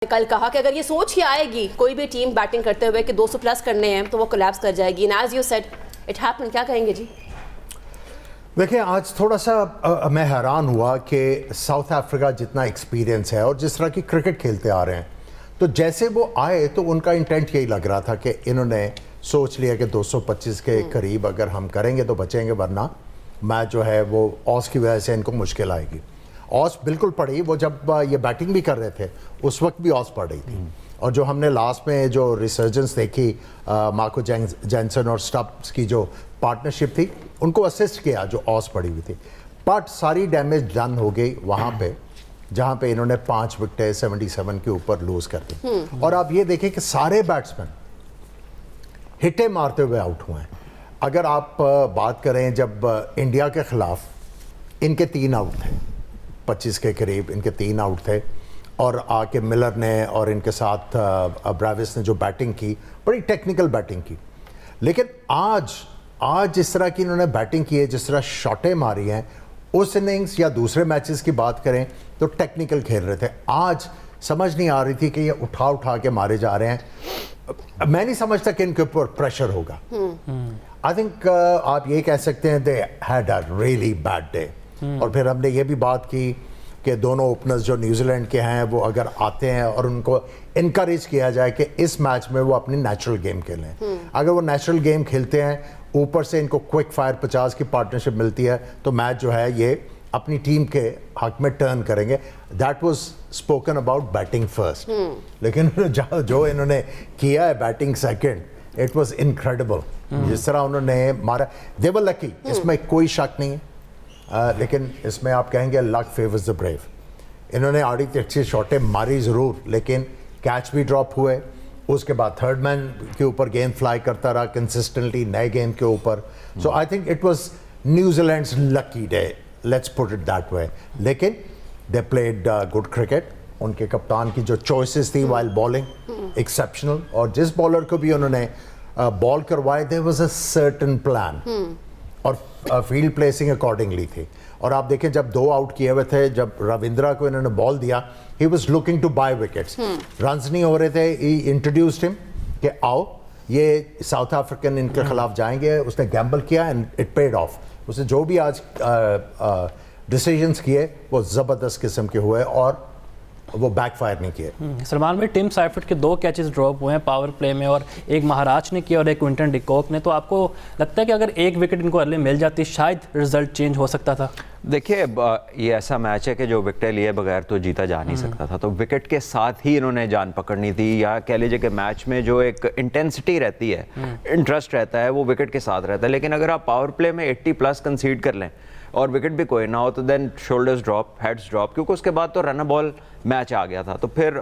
कल कहा कि अगर ये सोच ही आएगी कोई भी टीम बैटिंग करते हुए कि 200 प्लस करने हैं तो वो कोलैप्स कर जाएगी। And as you said it happened. क्या कहेंगे जी? देखिए, आज थोड़ा सा मैं हैरान हुआ कि साउथ अफ्रीका जितना एक्सपीरियंस है और जिस तरह की क्रिकेट खेलते आ रहे हैं, तो जैसे वो आए तो उनका इंटेंट यही लग रहा था कि इन्होंने सोच लिया कि 225 के करीब अगर हम करेंगे तो बचेंगे, वरना मैच जो है वो ऑस की वजह से इनको मुश्किल आएगी। ऑस बिल्कुल पड़ी, वो जब ये बैटिंग भी कर रहे थे उस वक्त भी ऑस पड़ रही थी। और जो हमने लास्ट में जो रिसर्जेंस देखी मार्को जैनसन और स्टब्स की जो पार्टनरशिप थी, उनको असिस्ट किया जो ऑस पड़ी हुई थी। बट सारी डैमेज डन हो गई वहाँ पे जहाँ पे इन्होंने 5 विकेटें 77 के ऊपर लूज कर दी। और आप ये देखें कि सारे बैट्समैन हिटे मारते हुए आउट हुए हैं। अगर आप बात करें, जब इंडिया के खिलाफ इनके 3 आउट थे, 25 के करीब इनके 3 आउट थे, और आके मिलर ने और इनके साथ ब्रेविस ने जो बैटिंग की, बड़ी टेक्निकल बैटिंग की। लेकिन आज जिस तरह की इन्होंने बैटिंग की है, जिस तरह शॉटें मारी हैं, उस इनिंग्स या दूसरे मैचेस की बात करें तो टेक्निकल खेल रहे थे। आज समझ नहीं आ रही थी कि ये उठा के मारे जा रहे हैं। मैं नहीं समझता कि इनके ऊपर प्रेशर होगा। आई थिंक आप ये कह सकते हैं they had a really bad day. और फिर हमने ये भी बात की कि दोनों ओपनर्स जो न्यूजीलैंड के हैं वो अगर आते हैं और उनको इनकरेज किया जाए कि इस मैच में वो अपनी नेचुरल गेम खेलें। अगर वो नेचुरल गेम खेलते हैं, ऊपर से इनको क्विक फायर 50 की पार्टनरशिप मिलती है, तो मैच जो है ये अपनी टीम के हक में टर्न करेंगे। That was spoken about batting first, लेकिन जो इन्होंने किया है batting second, it was incredible. जिस तरह उन्होंने मारा, दे वर लकी, इसमें कोई शक नहीं है। लेकिन इसमें आप कहेंगे लक फेवर्स द ब्रेव। इन्होंने आड़ी अच्छी शॉटें मारी ज़रूर, लेकिन कैच भी ड्रॉप हुए। उसके बाद थर्ड मैन के ऊपर गेंद फ्लाई करता रहा कंसिस्टेंटली नए गेंद के ऊपर। So I think it was New Zealand's lucky day, let's put it that way. लेकिन दे प्लेड गुड क्रिकेट। उनके कप्तान की जो चॉइसेस थी वाइल बॉलिंग एक्सेप्शनल, और जिस बॉलर को भी उन्होंने बॉल करवाए, there was a certain plan और फील्ड प्लेसिंग अकॉर्डिंगली थी। और आप देखें, जब 2 आउट किए हुए थे, जब रविंद्रा को इन्होंने बॉल दिया, he was looking to buy wickets. Runs नहीं हो रहे थे, ही इंट्रोड्यूस्ड हिम कि आओ ये साउथ अफ्रीकन इनके खिलाफ जाएंगे। उसने गैम्बल किया एंड इट पेड ऑफ। उसने जो भी आज डिसीजंस किए वो ज़बरदस्त किस्म के हुए और वो बैकफायर नहीं किए। सलमान भाई, टिम साइफर्ट के 2 कैचेस ड्रॉप हुए हैं पावर प्ले में, और एक महाराज ने किया और एक क्विंटन डिकॉक ने। तो आपको लगता है कि अगर 1 विकेट इनको अर्ली मिल जाती शायद रिजल्ट चेंज हो सकता था? देखिए, ये ऐसा मैच है कि जो विकेटें लिए बगैर तो जीता जा नहीं सकता था। तो विकेट के साथ ही इन्होंने जान पकड़नी थी, या कह लीजिए कि मैच में जो एक इंटेंसिटी रहती है, इंटरेस्ट रहता है, वो विकेट के साथ रहता है। लेकिन अगर आप पावर प्ले में 80+ कंसीड कर लें और विकेट भी कोई ना हो, तो then shoulders drop, heads drop, क्योंकि उसके बाद तो रन बॉल मैच आ गया था। तो फिर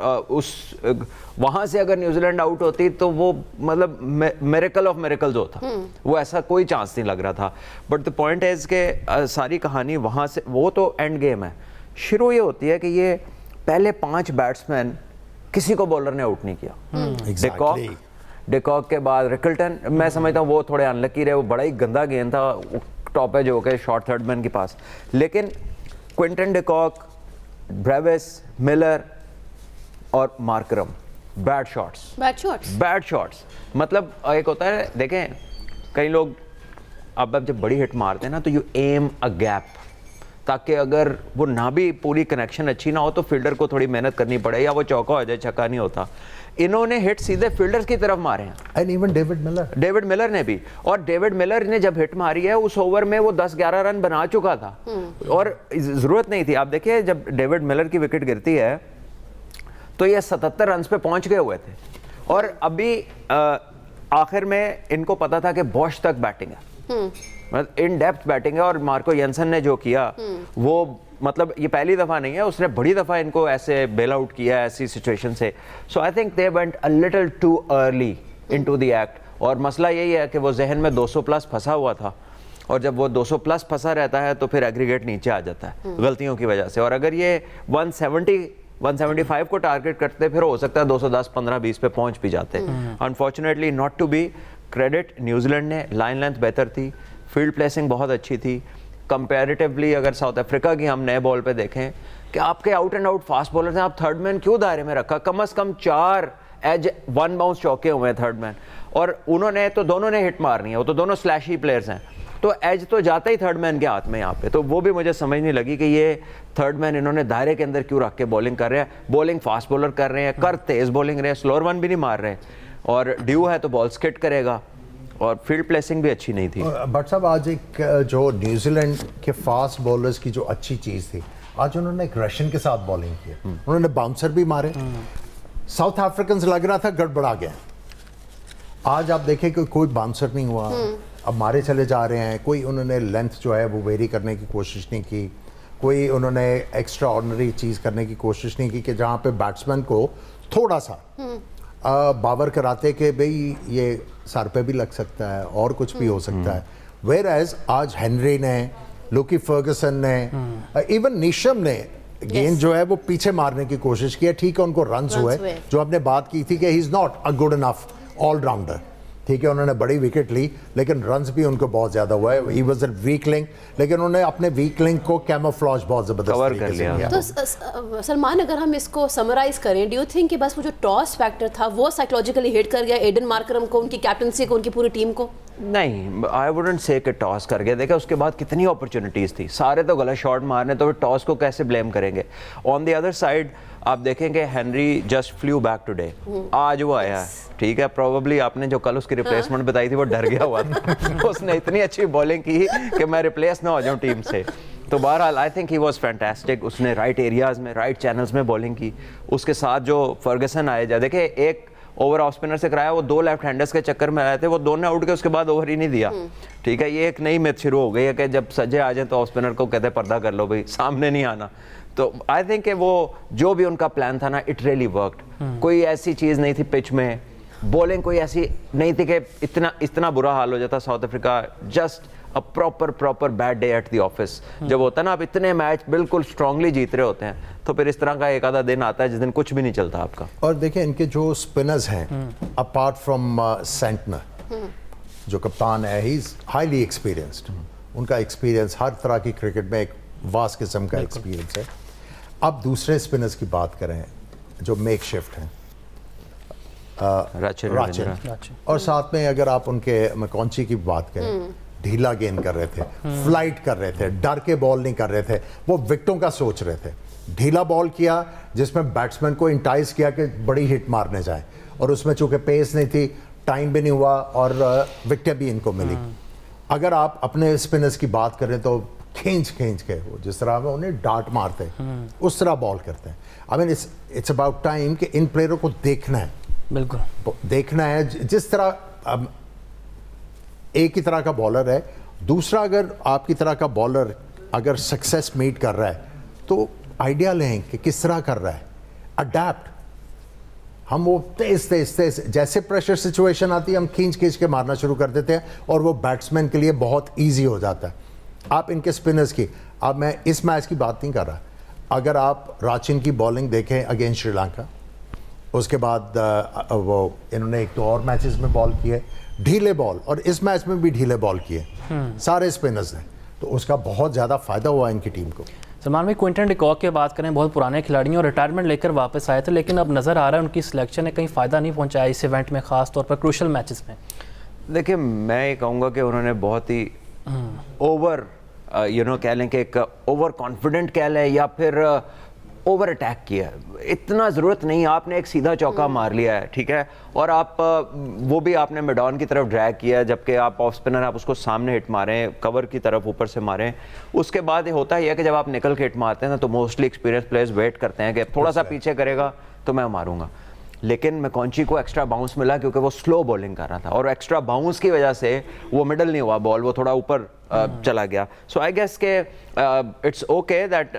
वहाँ से अगर न्यूजीलैंड आउट होती तो वो मतलब मिरेकल ऑफ मिरेकल्स होता। वो ऐसा कोई चांस नहीं लग रहा था। बट द पॉइंट इज के सारी कहानी वहाँ से, वो तो एंड गेम है। शुरू ये होती है कि ये पहले 5 बैट्समैन किसी को बॉलर ने आउट नहीं किया। डिकॉक के बाद रिकल्टन, मैं समझता हूँ वो थोड़े अनलकी रहे। वो बड़ा ही गंदा गेंद था, टॉप एज होकर शॉर्ट थर्ड मैन के पास। लेकिन क्विंटन डिकॉक, ब्रेविस, मिलर और मार्करम, बैड शॉट्स। मतलब एक होता है, देखें कई लोग अब जब बड़ी हिट मारते हैं ना, तो यू एम अ गैप, ताकि अगर वो ना भी पूरी कनेक्शन अच्छी ना हो तो फील्डर को थोड़ी मेहनत करनी पड़े, या वो चौका हो जाए, छक्का नहीं होता। इन्होंने हिट सीधे फील्डर्स की तरफ मारे हैं। एंड इवन डेविड मिलर ने भी। और डेविड मिलर ने जब हिट मारी है, उस ओवर में वो 10-11 रन बना चुका था और जरूरत नहीं थी। आप देखिए, जब डेविड मिलर की विकेट गिरती है तो ये 77 रन पे पहुंच गए हुए थे। और अभी आखिर में इनको पता था कि बॉश तक बैटिंग है, मतलब इन डेप्थ बैटिंग है। और मार्को जेनसन ने जो किया वो, मतलब ये पहली दफ़ा नहीं है, उसने बड़ी दफ़ा इनको ऐसे बेल आउट किया है ऐसी सिचुएशन से। So I think they went a little too early into the act. और मसला यही है कि वो जहन में 200+ फंसा हुआ था, और जब वो 200+ फंसा रहता है तो फिर एग्रीगेट नीचे आ जाता है गलतियों की वजह से। और अगर ये 175 को टारगेट करते, फिर हो सकता है 210, 15, 20 पे पहुंच भी जाते। Unfortunately not to be. Credit New Zealand ने, लाइन लेंथ बेहतर थी, फील्ड प्लेसिंग बहुत अच्छी थी, कंपैरेटिवली अगर साउथ अफ्रीका की हम नए बॉल पे देखें कि आपके out and out fast bowler हैं, आप थर्ड मैन क्यों दायरे में रखा? कम से कम 4 एज 1 बाउंस चौके हुए हैं थर्ड मैन, और उन्होंने तो दोनों ने हिट मारनी है, वो तो दोनों स्लैशी प्लेयर्स हैं, तो एज तो जाता ही थर्ड मैन के हाथ में यहाँ पे। तो वो भी मुझे समझ नहीं लगी कि ये थर्ड मैन इन्होंने दायरे के अंदर क्यों रख के बॉलिंग कर रहे हैं। बॉलिंग फास्ट बॉलर कर रहे हैं, कर तेज बॉलिंग रहे हैं, स्लोअर वन भी नहीं मार रहे, और ड्यू है तो बॉल स्किट करेगा, और फील्ड प्लेसिंग भी अच्छी नहीं थी। बट साहब आज एक जो न्यूजीलैंड के फास्ट बॉलर्स की जो अच्छी चीज़ थी, आज उन्होंने एक रशियन के साथ बॉलिंग की, उन्होंने बाउंसर भी मारे। साउथ अफ्रीकन लग रहा था गड़बड़ा गया, आज आप देखें कि कोई बाउंसर नहीं हुआ, अब मारे चले जा रहे हैं, कोई उन्होंने लेंथ जो है वो वेरी करने की कोशिश नहीं की, कोई उन्होंने एक्स्ट्रा ऑर्डिनरी चीज़ करने की कोशिश नहीं की कि जहाँ पे बैट्समैन को थोड़ा सा बावर कराते कि भाई ये सर पे भी लग सकता है और कुछ भी हो सकता है। वेयर एज आज हेनरी ने, लुकी फर्गसन ने, इवन नीशम ने गेंद जो है वो पीछे मारने की कोशिश की है। ठीक है, उनको रन्स हुए, जो आपने बात की थी कि he is not a good enough allrounder, ठीक है, उन्होंने बड़ी विकेट ली लेकिन रन्स भी उनको बहुत ज़्यादा हुआ है। He was a weak link, लेकिन उन्होंने अपने वीक लिंक को कैमोफ्लेज बहुत ज़बरदस्त तरीके से किया। तो सलमान, अगर हम इसको समराइज करें, डू यू थिंक कि बस वो जो टॉस फैक्टर था वो साइकोलॉजिकली हिट कर गया एडन मार्करम को, उनकी कैप्टनसी को, उनकी पूरी टीम को? नहीं, आई वुडंट से कि टॉस कर गया। देखा उसके बाद कितनी अपॉर्चुनिटीज़ थी, सारे तो गलत शॉट मारने, तो फिर टॉस को कैसे ब्लेम करेंगे? ऑन द अदर साइड आप देखेंगे Henry just flu back today, आज वो आया है, ठीक है, प्रोबेबली आपने जो कल उसकी रिप्लेसमेंट बताई थी वो डर गया हुआ था उसने इतनी अच्छी बॉलिंग की कि मैं रिप्लेस ना हो जाऊं टीम से। तो बहरहाल I think he was fantastic, उसने राइट एरियाज़ में, राइट चैनल्स में बॉलिंग की। उसके साथ जो फर्गसन आए, जा देखे एक ओवर ऑफ स्पिनर से कराया, वो 2 लेफ्ट हैंडर्स के चक्कर में आए थे, वो दोनों आउट के उसके बाद ओवर ही नहीं दिया, ठीक है। ये एक नई मैच शुरू हो गई है कि जब सजे आ जाए तो ऑफ स्पिनर को कहते पर्दा कर लो भाई, सामने नहीं आना। तो आई थिंक कि वो जो भी उनका प्लान था ना, इट रियली वर्कड। कोई ऐसी चीज़ नहीं थी पिच में, बॉलिंग कोई ऐसी नहीं थी कि इतना बुरा हाल हो जाता south Africa. Just a proper bad day at the office. जब होता है ना आप इतने मैच बिल्कुल स्ट्रांगली जीत रहे होते हैं, तो फिर इस तरह का एक आधा दिन आता है जिस दिन कुछ भी नहीं चलता आपका। और देखिए इनके जो स्पिनर्स हैं, अपार्ट फ्रॉम सेंटनर जो कप्तान है, ही इज हाईली एक्सपीरियंस्ड। उनका एक्सपीरियंस हर तरह की क्रिकेट में एक वास्ट किस्म का एक्सपीरियंस है। अब दूसरे स्पिनर्स की बात करें जो मेक शिफ्ट हैं, राचिन, और साथ में अगर आप उनके मैकॉन्ची की बात करें, ढीला गेंद कर रहे थे, फ्लाइट कर रहे थे, डर के बॉल नहीं कर रहे थे, वो विकेटों का सोच रहे थे। ढीला बॉल किया जिसमें बैट्समैन को इंटाइज किया कि बड़ी हिट मारने जाए, और उसमें चूंकि पेस नहीं थी, टाइम भी नहीं हुआ, और विकेटें भी इनको मिली। अगर आप अपने स्पिनर्स की बात करें तो खींच के वो जिस तरह में उन्हें डांट मारते हैं उस तरह बॉल करते हैं। I mean it's about time कि इन प्लेयरों को देखना है, बिल्कुल देखना है। जिस तरह एक ही तरह का बॉलर है, दूसरा अगर आपकी तरह का बॉलर अगर सक्सेस मीट कर रहा है तो आइडिया लें कि किस तरह कर रहा है, अडैप्ट। हम वो तेज जैसे प्रेशर सिचुएशन आती है हम खींच के मारना शुरू कर देते हैं, और वो बैट्समैन के लिए बहुत ईजी हो जाता है। आप इनके स्पिनर्स की, अब मैं इस मैच की बात नहीं कर रहा, अगर आप राचिन की बॉलिंग देखें अगेंस्ट श्रीलंका, उसके बाद वो इन्होंने एक तो और मैचेस में बॉल किए ढीले बॉल, और इस मैच में भी ढीले बॉल किए सारे स्पिनर्स ने, तो उसका बहुत ज़्यादा फ़ायदा हुआ इनकी टीम को। सलमान भाई, क्विंटन डिकॉक की बात करें, बहुत पुराने खिलाड़ी और रिटायरमेंट लेकर वापस आए थे, लेकिन अब नज़र आ रहा है उनकी सिलेक्शन ने कहीं फ़ायदा नहीं पहुंचाया इस इवेंट में, ख़ास तौर पर क्रूशल मैचेस में। देखिए, मैं ये कहूँगा कि उन्होंने बहुत ही ओवर कह लें कि एक ओवर कॉन्फिडेंट कह लें या फिर ओवर अटैक किया। इतना ज़रूरत नहीं, आपने एक सीधा चौका मार लिया है, ठीक है, और आप वो भी आपने मिडॉन की तरफ ड्रैग किया, जबकि आप ऑफ स्पिनर आप उसको सामने हिट मारें, कवर की तरफ ऊपर से मारें। उसके बाद ये होता ही है कि जब आप निकल के हिट मारते हैं ना, तो मोस्टली एक्सपीरियंस प्लेयर्स वेट करते हैं कि थोड़ा सा पीछे करेगा तो मैं मारूंगा। लेकिन मैकॉन्ची को एक्स्ट्रा बाउंस मिला क्योंकि वो स्लो बॉलिंग कर रहा था, और एक्स्ट्रा बाउंस की वजह से वो मिडल नहीं हुआ बॉल, वो थोड़ा ऊपर चला गया। सो आई गेस के इट्स ओके दैट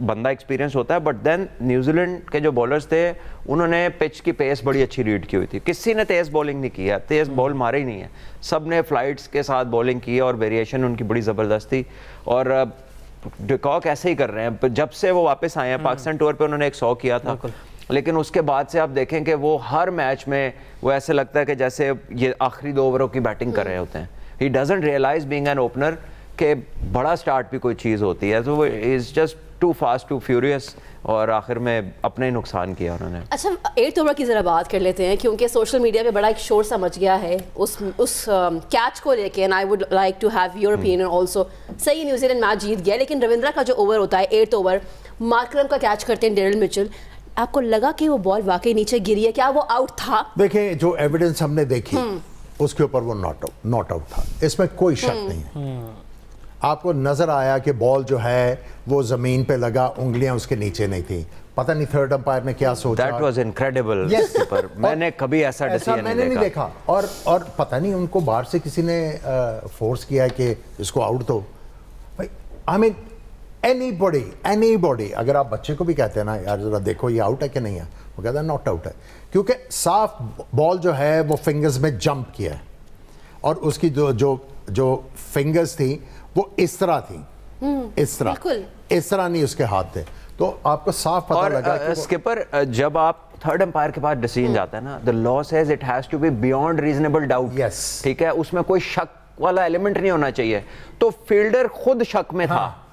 बंदा एक्सपीरियंस होता है, बट देन न्यूजीलैंड के जो बॉलर्स थे उन्होंने पिच की पेस बड़ी अच्छी रीड की हुई थी। किसी ने तेज़ बॉलिंग नहीं की है, तेज़ बॉल मारे ही नहीं है, सब ने फ्लाइट्स के साथ बॉलिंग की है, और वेरिएशन उनकी बड़ी ज़बरदस्त थी। और डिकॉक ऐसे ही कर रहे हैं, जब से वो वापस आए हैं पाकिस्तान टूर पे उन्होंने एक 100 किया था, लेकिन उसके बाद से आप देखें कि वो हर मैच में वो ऐसे लगता है कि जैसे ये आखिरी 2 ओवरों की बैटिंग कर रहे होते हैं। He doesn't realise being an opener कि बड़ा स्टार्ट भी कोई चीज़ होती है तो वो is just too fast too furious और आखिर में अपने ही नुकसान किया उन्होंने। अच्छा 8th ओवर की ज़रा बात कर लेते हैं क्योंकि सोशल मीडिया पे बड़ा एक शोर सा मच गया है उस कैच को लेके and I would like to have your opinion also. सही न्यूजीलैंड मैच जीत गया लेकिन रविंद्रा का जो ओवर होता है 8th ओवर मार्करम का कैच करते हैं डेरिल मिचेल, आपको लगा कि वो बॉल वाकई नीचे गिरी है, क्या वो आउट था? देखिए जो एविडेंस हमने देखी उसके ऊपर वो नॉट आउट था, इसमें कोई शक नहीं है। आपको नजर आया कि बॉल जो है वो जमीन पे लगा, उंगलियां उसके नीचे नहीं थी। पता नहीं थर्ड अंपायर ने क्या सोचा। That was incredible। Yes। पर मैंने कभी ऐसा डिसीजन मैंने नहीं देखा। और पता नहीं उनको बाहर से किसी ने फोर्स किया है कि इसको आउट दो। भाई आई मीन एनीबॉडी अगर आप बच्चे को भी कहते हैं ना यार जरा देखो ये आउट है कि नहीं है, वो कहता है नॉट आउट है, क्योंकि साफ बॉल जो है वो फिंगर्स में जंप किया है और उसकी जो फिंगर्स थी वो इस तरह थी, इस तरह नहीं उसके हाथ थे, तो आपको साफ पता लगा कि स्किपर जब आप थर्ड अंपायर के पास डिसीजन जाता है ना, the law says it has to be beyond reasonable doubt. Yes। ठीक है, उसमें कोई शक वाला एलिमेंट नहीं होना चाहिए। तो फील्डर खुद शक में था,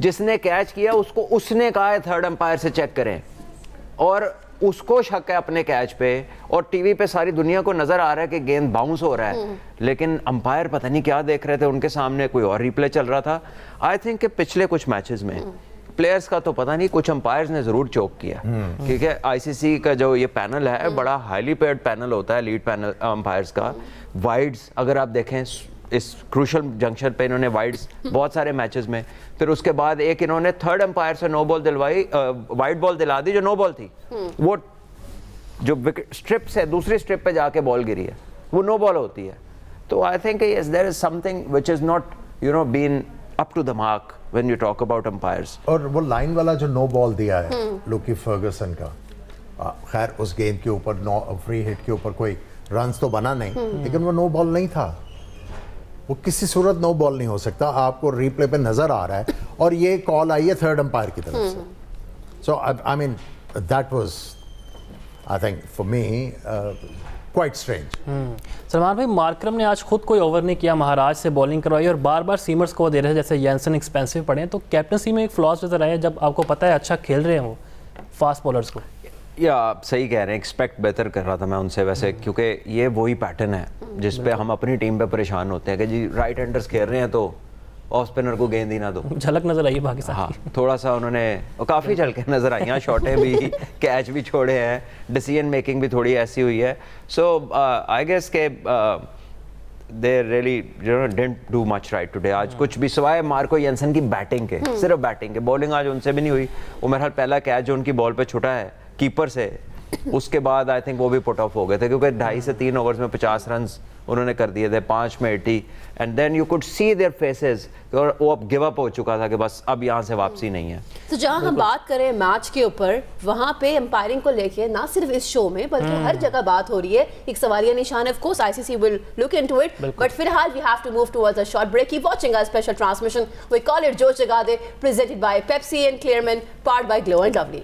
जिसने कैच किया उसको उसने कहा है थर्ड अंपायर से चेक करें, और उसको शक है अपने कैच पे, और टीवी पे सारी दुनिया को नजर आ रहा है कि गेंद बाउंस हो रहा है, लेकिन अंपायर पता नहीं क्या देख रहे थे, उनके सामने कोई और रिप्ले चल रहा था। आई थिंक कि पिछले कुछ मैचेस में प्लेयर्स का तो पता नहीं, कुछ अंपायर्स ने जरूर चोक किया, क्योंकि आईसीसी का जो ये पैनल है बड़ा हाईली पेड पैनल होता है, लीड पैनल अंपायर्स का। वाइड्स अगर आप देखें इस क्रूशल जंक्शन पे इन्होंने वाइड्स बहुत सारे मैचेस में, फिर उसके बाद एक इन्होंने थर्ड अंपायर से नो बॉल दिलवाई, वाइड बॉल दिला दी जो नो बॉल थी, वो जो विकेट स्ट्रिप से दूसरी स्ट्रिप पे जाके बॉल गिरी है वो नो बॉल होती है। तो I think yes there is something which is not been up to the mark when you talk about umpires. और वो लाइन वाला जो नो बॉल दिया है लुकी फर्गसन का, खैर उस गेंद के ऊपर फ्री हिट के ऊपर कोई रन्स तो बना नहीं, लेकिन वो नो बॉल नहीं था, वो किसी सूरत नो बॉल नहीं हो सकता, आपको रिप्ले पे नजर आ रहा है, और ये कॉल आई है थर्ड अंपायर की तरफ से। So I mean that was I think for me quite strange. Salman भाई, मार्करम ने आज खुद कोई ओवर नहीं किया, महाराज से बॉलिंग करवाई और बार बार सीमर्स को दे रहे थे, जैसे येंसन एक्सपेंसिव पड़े, तो कैप्टनसी में एक फ्लॉज नजर आया जब आपको पता है अच्छा खेल रहे हैं वो फास्ट बॉलर्स को। या आप सही कह रहे हैं, एक्सपेक्ट बेहतर कर रहा था मैं उनसे वैसे, क्योंकि ये वही पैटर्न है जिस पे हम अपनी टीम पे परेशान होते हैं कि जी राइट हैंडर्स खेल रहे हैं तो ऑफ स्पिनर को गेंद ही ना दो। झलक नजर आई पाकिस्तान। हाँ, थोड़ा सा उन्होंने काफ़ी झलकें नजर आई हैं, शॉटें भी कैच भी छोड़े हैं, डिसीजन मेकिंग भी थोड़ी ऐसी हुई है। सो आई गेस के they really didn't do much right today. आज कुछ भी सिवाय मार्को येंसन की बैटिंग के, सिर्फ बैटिंग के, बॉलिंग आज उनसे भी नहीं हुई। वो मेरा पहला कैच जो उनकी बॉल पे छुटा है कीपर से, उसके बाद आई थिंक वो भी पुट ऑफ हो गए थे, क्योंकि 2.5 से 3 ओवर्स में 50 रन उन्होंने कर दिए थे, 5 में 80, and then you could see their faces, और वो अब गिव अप हो चुका था कि बस अब यहाँ से वापसी नहीं है। तो जहाँ हम बात करें मैच के ऊपर, वहाँ पे एम्पायरिंग को लेके ना सिर्फ इस शो में बल्कि हर जगह बात हो रही है, एक सवालिया निशान। Of course ICC will look into it, but फिलहाल we have to move towards a short break. Keep watching our special transmission, we call it Josh Jaga De, presented by Pepsi and Clearmen, powered by Glow and lovely.